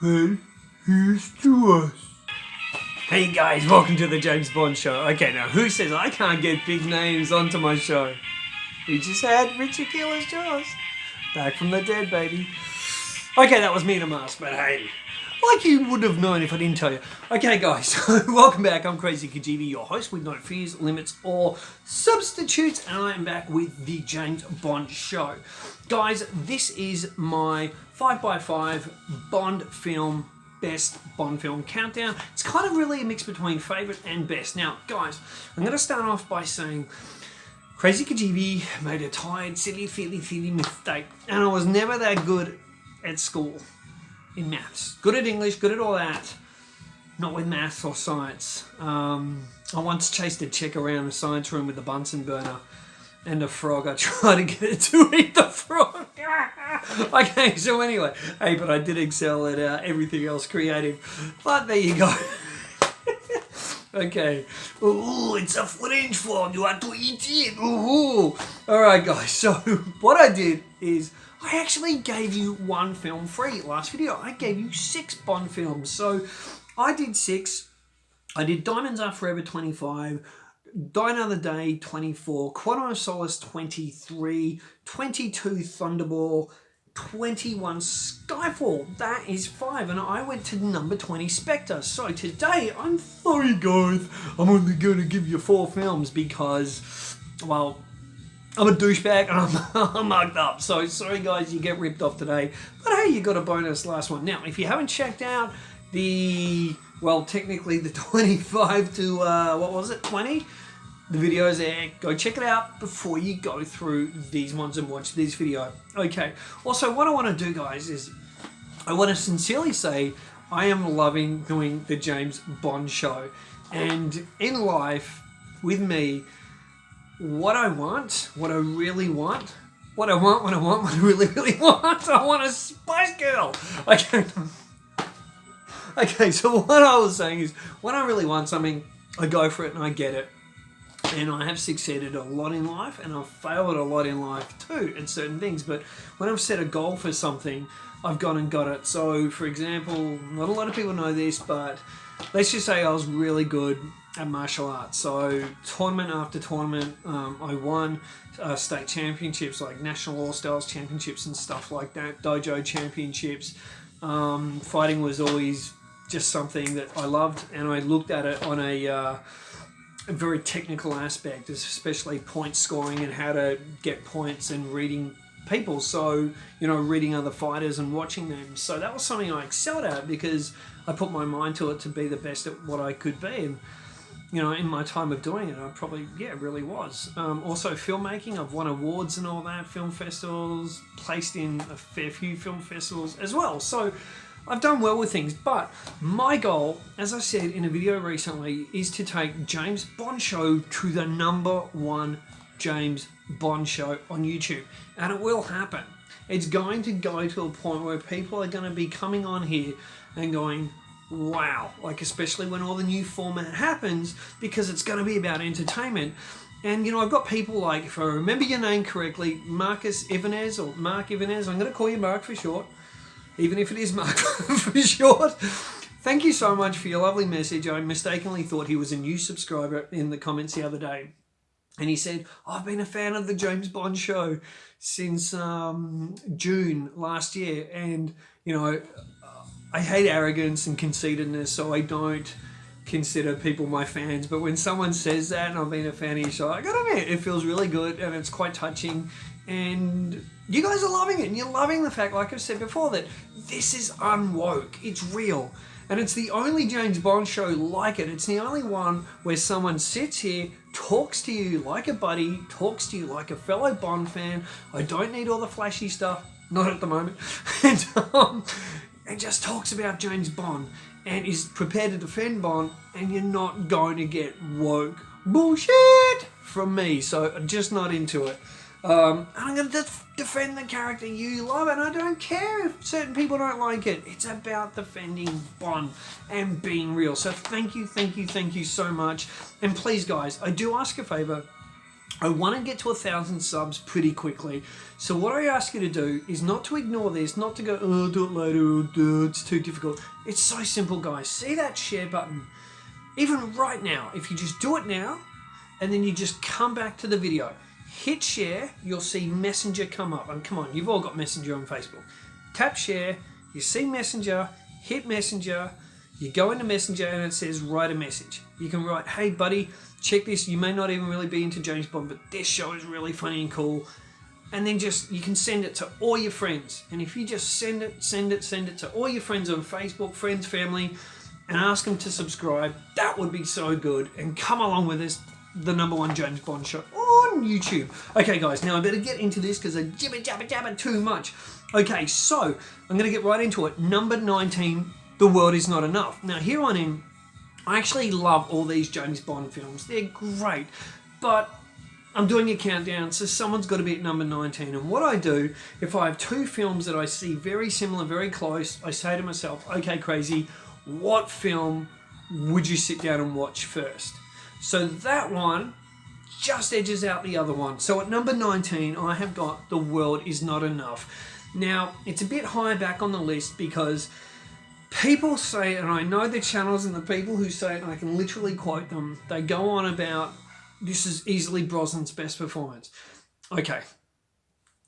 And here's to us. Hey guys, welcome to the James Bond Show. Okay, now who says I can't get big names onto my show? We just had Richard Keeler's Jaws. Back from the dead, baby. Okay, that was me in a mask, but hey, like you would have known if I didn't tell you. Okay, guys, so welcome back. I'm Krazy Kajeevie, your host with no fears, limits, or substitutes, and I am back with the James Bond Show. Guys, this is my 5x5 Bond film, best Bond film countdown. It's kind of really a mix between favourite and best. Now, guys, I'm going to start off by saying Krazy Kajeevie made a tired, silly mistake, and I was never that good at school in maths. Good at English, good at all that, not with maths or science. I once chased a chick around the science room with a Bunsen burner and a frog. I tried to get it to eat the frog. Okay, so anyway, hey, but I did excel at everything else creative. But there you go. Okay. Ooh, it's a French frog. You want to eat it? Ooh. All right, guys. So what I did is I actually gave you one film free last video. I gave you 6 Bond films. So I did 6. I did Diamonds Are Forever 25, Die Another Day 24, Quantum of Solace 23, 22 Thunderball, 21 Skyfall. That is 5, and I went to number 20 Spectre. So today, I'm sorry guys, I'm only going to give you 4 films because, well, I'm a douchebag and I'm mugged up. So sorry guys, you get ripped off today. But hey, you got a bonus last one. Now, if you haven't checked out the, well, technically the 25 to, what was it, 20? The video's there. Go check it out before you go through these ones and watch this video. Okay. Also, what I want to do, guys, is I want to sincerely say I am loving doing the James Bond Show. And in life, with me, what I want, what I really want, what I really want, I want a Spice Girl. Okay. Okay, so what I was saying is, when I really want something, I go for it and I get it. And I have succeeded a lot in life, and I've failed a lot in life too at certain things. But when I've set a goal for something, I've gone and got it. So, for example, not a lot of people know this, but let's just say I was really good at martial arts. So, tournament after tournament, I won state championships, like National All-Stars championships and stuff like that, dojo championships. Fighting was always just something that I loved, and I looked at it on a very technical aspect, especially point scoring and how to get points and reading people. So, you know, reading other fighters and watching them. So that was something I excelled at because I put my mind to it to be the best at what I could be. And, you know, in my time of doing it, I probably, really was. Also, filmmaking, I've won awards and all that, film festivals, placed in a fair few film festivals as well. So I've done well with things, but my goal, as I said in a video recently, is to take James Bond Show to the #1 James Bond show on YouTube. And it will happen. It's going to go to a point where people are going to be coming on here and going, wow, like especially when all the new format happens, because it's going to be about entertainment. And, you know, I've got people like, if I remember your name correctly, Marcus Ibanez, or Mark Ibanez, I'm going to call you Mark for short. Even if it is Mark for short. Thank you so much for your lovely message. I mistakenly thought he was a new subscriber in the comments the other day. And he said, I've been a fan of the James Bond Show since June last year. And, you know, I hate arrogance and conceitedness, so I don't consider people my fans. But when someone says that and I've been a fan of your show, I gotta admit, it feels really good and it's quite touching. And you guys are loving it, and you're loving the fact, like I've said before, that this is unwoke. It's real. And it's the only James Bond show like it. It's the only one where someone sits here, talks to you like a buddy, talks to you like a fellow Bond fan. I don't need all the flashy stuff, not at the moment. And just talks about James Bond and is prepared to defend Bond, and you're not going to get woke bullshit from me. So I'm just not into it. I'm going to defend the character you love, and I don't care if certain people don't like it. It's about defending Bond and being real. So thank you so much. And please, guys, I do ask a favour. I want to get to 1,000 subs pretty quickly. So what I ask you to do is not to ignore this, not to go, oh, do it later, oh, it's too difficult. It's so simple, guys. See that share button? Even right now, if you just do it now, and then you just come back to the video, hit share, you'll see Messenger come up. And come on, you've all got Messenger on Facebook. Tap share, you see Messenger, hit Messenger, you go into Messenger and it says write a message. You can write, hey buddy, check this. You may not even really be into James Bond, but this show is really funny and cool. And then you can send it to all your friends. And if you just send it to all your friends on Facebook, friends, family, and ask them to subscribe, that would be so good. And come along with us, the #1 James Bond show on YouTube. Okay, guys, now I better get into this because I jabber too much. Okay, so I'm going to get right into it. Number 19, The World Is Not Enough. Now, here on in, I actually love all these James Bond films. They're great, but I'm doing a countdown, so someone's got to be at number 19. And what I do, if I have two films that I see very similar, very close, I say to myself, okay, Krazy, what film would you sit down and watch first? So that one just edges out the other one. So at number 19, I have got The World Is Not Enough. Now, it's a bit high back on the list because people say, and I know the channels and the people who say it, and I can literally quote them, they go on about, this is easily Brosnan's best performance. Okay,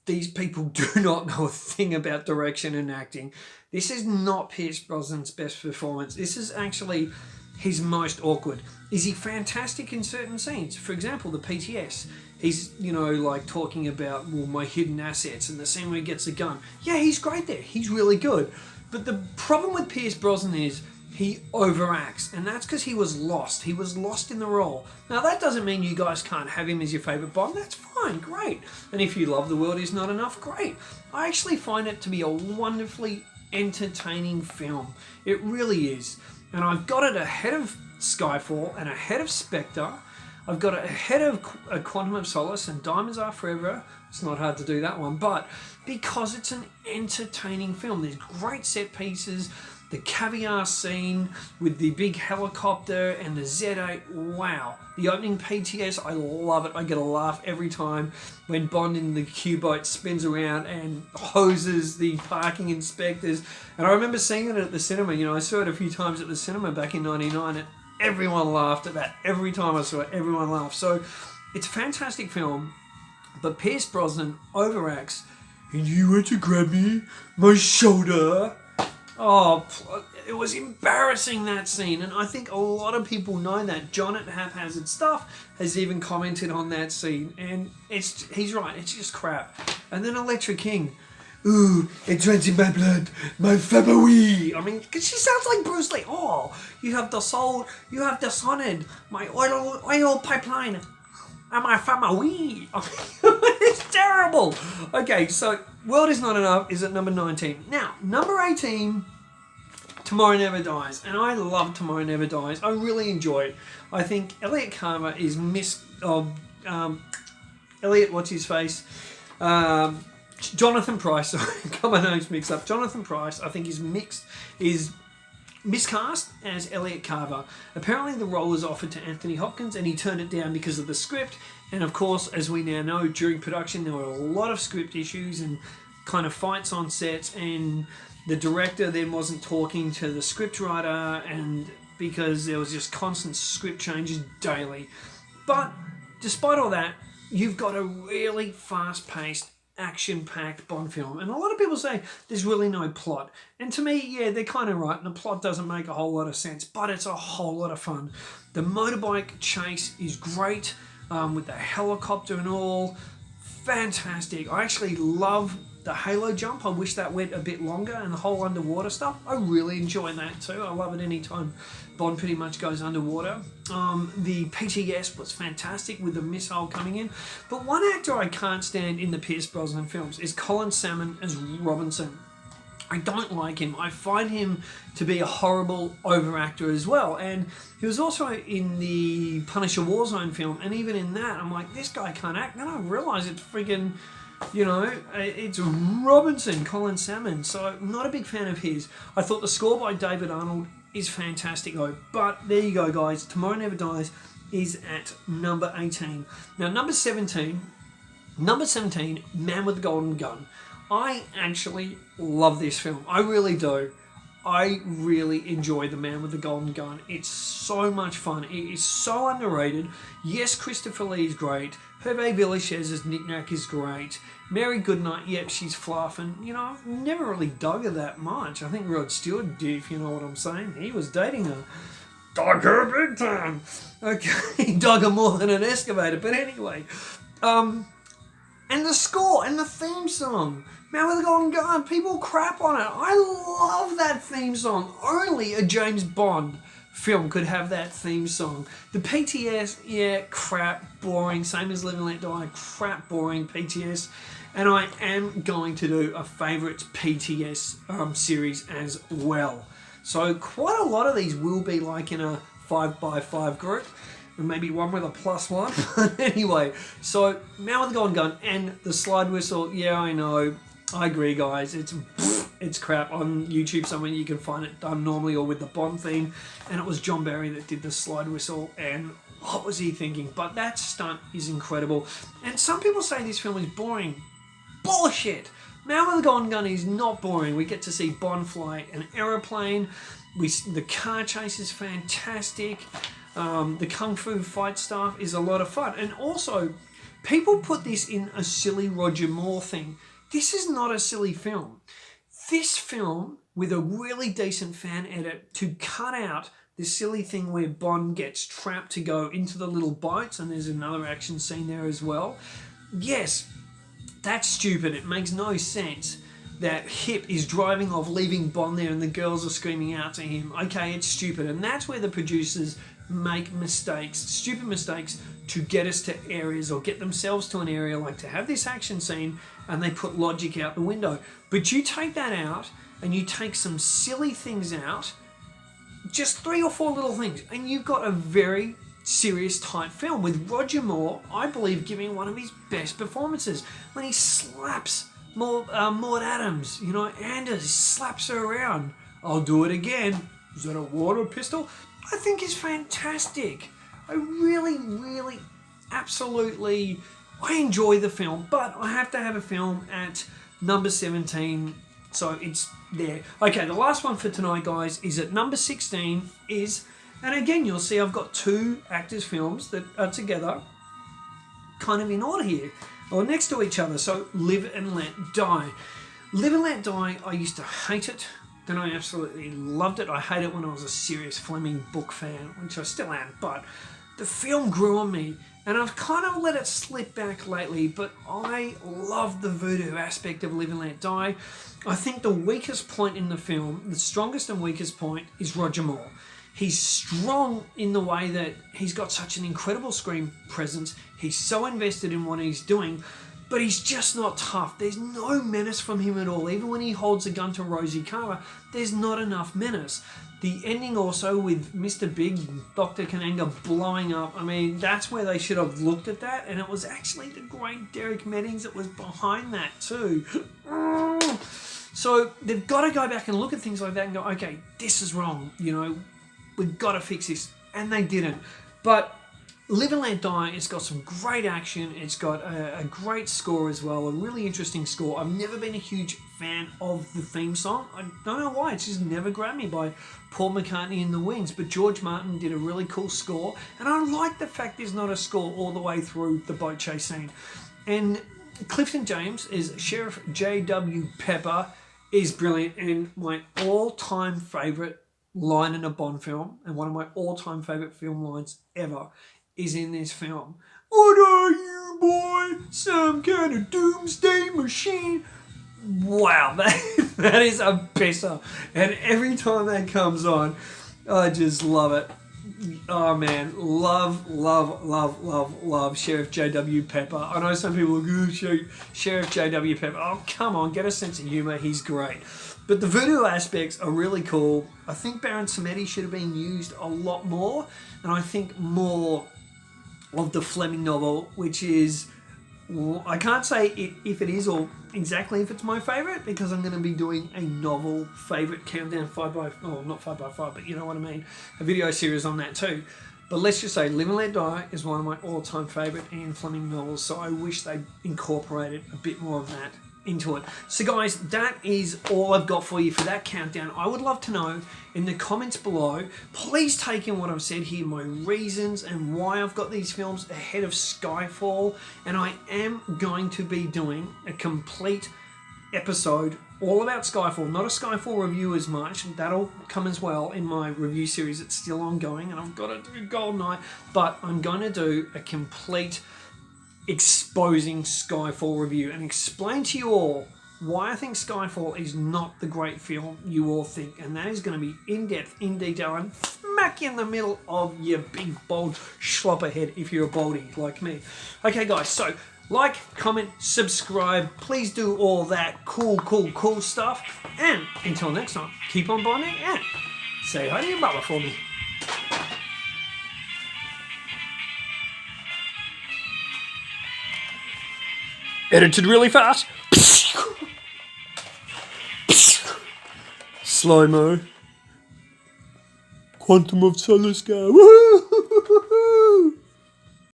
these people do not know a thing about direction and acting. This is not Pierce Brosnan's best performance. This is actually his most awkward. Is he fantastic in certain scenes? For example, the PTS. He's, like talking about, well, my hidden assets and the scene where he gets a gun. Yeah, he's great there. He's really good. But the problem with Pierce Brosnan is he overacts, and that's because he was lost. He was lost in the role. Now, that doesn't mean you guys can't have him as your favourite Bond. That's fine, great. And if you love The World Is Not Enough, great. I actually find it to be a wonderfully entertaining film. It really is. And I've got it ahead of Skyfall and ahead of Spectre. I've got it ahead of Quantum of Solace and Diamonds Are Forever. It's not hard to do that one, but because it's an entertaining film. There's great set pieces. The caviar scene with the big helicopter and the Z8, wow. The opening PTS, I love it. I get a laugh every time when Bond in the Q-boat spins around and hoses the parking inspectors. And I remember seeing it at the cinema. I saw it a few times at the cinema back in '99, and everyone laughed at that. Every time I saw it, everyone laughed. So it's a fantastic film, but Pierce Brosnan overacts. And you went to grab me, my shoulder. Oh, it was embarrassing, that scene, and I think a lot of people know that. John at Haphazard Stuff has even commented on that scene, and he's right, it's just crap. And then Electra King, ooh, it runs in my blood, my family. I mean, because she sounds like Bruce Lee. Oh, you have the soul, you have dishonored my oil pipeline, and my family. It's terrible. Okay, so World Is Not Enough is at number 19. Now, number 18, Tomorrow Never Dies. And I love Tomorrow Never Dies. I really enjoy it. I think Elliot Carver is Elliot, what's his face? Jonathan Pryce. Sorry, got my names mixed up. Jonathan Pryce, I think, is miscast as Elliot Carver. Apparently the role was offered to Anthony Hopkins and he turned it down because of the script. And of course, as we now know, during production there were a lot of script issues and kind of fights on sets, and the director then wasn't talking to the scriptwriter, and because there was just constant script changes daily. But despite all that, you've got a really fast-paced, action-packed Bond film. And a lot of people say there's really no plot. And to me, yeah, they're kind of right. And the plot doesn't make a whole lot of sense, but it's a whole lot of fun. The motorbike chase is great, with the helicopter and all. Fantastic. I actually love the halo jump. I wish that went a bit longer, and the whole underwater stuff. I really enjoy that too. I love it anytime Bond pretty much goes underwater. The PTS was fantastic with the missile coming in. But one actor I can't stand in the Pierce Brosnan films is Colin Salmon as Robinson. I don't like him. I find him to be a horrible overactor as well. And he was also in the Punisher Warzone film, and even in that, I'm like, this guy can't act. Then I realise it's friggin', it's Robinson, Colin Salmon. So I'm not a big fan of his. I thought the score by David Arnold is fantastic though. But there you go, guys. Tomorrow Never Dies is at number 18. Now, number 17, Man with the Golden Gun. I actually love this film. I really do. I really enjoy The Man with the Golden Gun. It's so much fun. It is so underrated. Yes, Christopher Lee is great. Hervé Villechaise's knick-knack is great. Mary Goodnight, yep, she's fluff. And, you know, I've never really dug her that much. I think Rod Stewart did, if you know what I'm saying. He was dating her. Dug her big time. Okay, he dug her more than an excavator. But anyway, and the score and the theme song. Man with the Golden Gun, people crap on it. I love that theme song. Only a James Bond film could have that theme song. The PTS, yeah, crap, boring. Same as Live and Let Die, crap, boring PTS. And I am going to do a favourites PTS series as well. So quite a lot of these will be like in a 5x5 group. And maybe one with a +1. But anyway, so Man with the Golden Gun and the slide whistle, yeah, I know. I agree, guys. It's crap. On YouTube somewhere you can find it done normally or with the Bond theme. And it was John Barry that did the slide whistle. And what was he thinking? But that stunt is incredible. And some people say this film is boring. Bullshit! Man with the Golden Gun is not boring. We get to see Bond fly an aeroplane. The car chase is fantastic. The kung fu fight stuff is a lot of fun. And also, people put this in a silly Roger Moore thing. This is not a silly film. This film, with a really decent fan edit, to cut out the silly thing where Bond gets trapped to go into the little boats, and there's another action scene there as well. Yes, that's stupid. It makes no sense that Hip is driving off, leaving Bond there, and the girls are screaming out to him. Okay, it's stupid. And that's where the producers make mistakes, stupid mistakes, to get us to areas or get themselves to an area, like to have this action scene, and they put logic out the window. But you take that out and you take some silly things out, just 3 or 4 little things, and you've got a very serious tight film with Roger Moore, I believe, giving one of his best performances when he slaps Maud Adams, you know, Anders slaps her around. I'll do it again. Is that a water pistol? I think it's fantastic. I really, absolutely, I enjoy the film, but I have to have a film at number 17, so it's there. Okay, the last one for tonight, guys, is at number 16 is, and again, you'll see I've got 2 actors' films that are together, kind of in order here, or next to each other, so Live and Let Die. Live and Let Die, I used to hate it. Then I absolutely loved it. I hate it when I was a serious Fleming book fan, which I still am, but the film grew on me, and I've kind of let it slip back lately, but I love the voodoo aspect of Live and Let Die. I think the weakest point in the film, the strongest and weakest point, is Roger Moore. He's strong in the way that he's got such an incredible screen presence. He's so invested in what he's doing, but he's just not tough. There's no menace from him at all. Even when he holds a gun to Rosie Cara, there's not enough menace. The ending also with Mr. Big, Dr. Kananga blowing up, I mean, that's where they should have looked at that, and it was actually the great Derek Meddings that was behind that too. So they've got to go back and look at things like that and go, okay, this is wrong, you know, we've got to fix this. And they didn't. But Live and Let Die, it's got some great action, it's got a great score as well, a really interesting score. I've never been a huge fan of the theme song. I don't know why, it's just never grabbed me, by Paul McCartney and the Wings, but George Martin did a really cool score, and I like the fact there's not a score all the way through the boat chase scene. And Clifton James is Sheriff J.W. Pepper is brilliant, and my all-time favourite line in a Bond film, and one of my all-time favourite film lines ever, is in this film. What are you, boy? Some kind of doomsday machine? Wow, that is a pisser. And every time that comes on, I just love it. Oh man, love Sheriff J.W. Pepper. I know some people are like, Sheriff J.W. Pepper. Oh, come on, get a sense of humour, he's great. But the voodoo aspects are really cool. I think Baron Samedi should have been used a lot more, and I think more of the Fleming novel, which is, I can't say if it is or exactly if it's my favourite, because I'm going to be doing a novel favourite countdown, not 5x5, but you know what I mean, a video series on that too. But let's just say Live and Let Die is one of my all-time favourite Ian Fleming novels, so I wish they incorporated a bit more of that into it. So guys, that is all I've got for you for that countdown. I would love to know in the comments below, please take in what I've said here, my reasons and why I've got these films ahead of Skyfall, and I am going to be doing a complete episode all about Skyfall, not a Skyfall review as much, that'll come as well in my review series. It's still ongoing and I've got to do Goldeneye, but I'm going to do a complete exposing Skyfall review and explain to you all why I think Skyfall is not the great film you all think, and that is going to be in depth, in detail, and smack in the middle of your big bold schlopper head if you're a baldy like me. Okay guys, so like, comment, subscribe, please do all that cool stuff, and until next time, keep on bonding and say hi to your mother for me. Edited really fast. Slow-mo. Quantum of Solace go.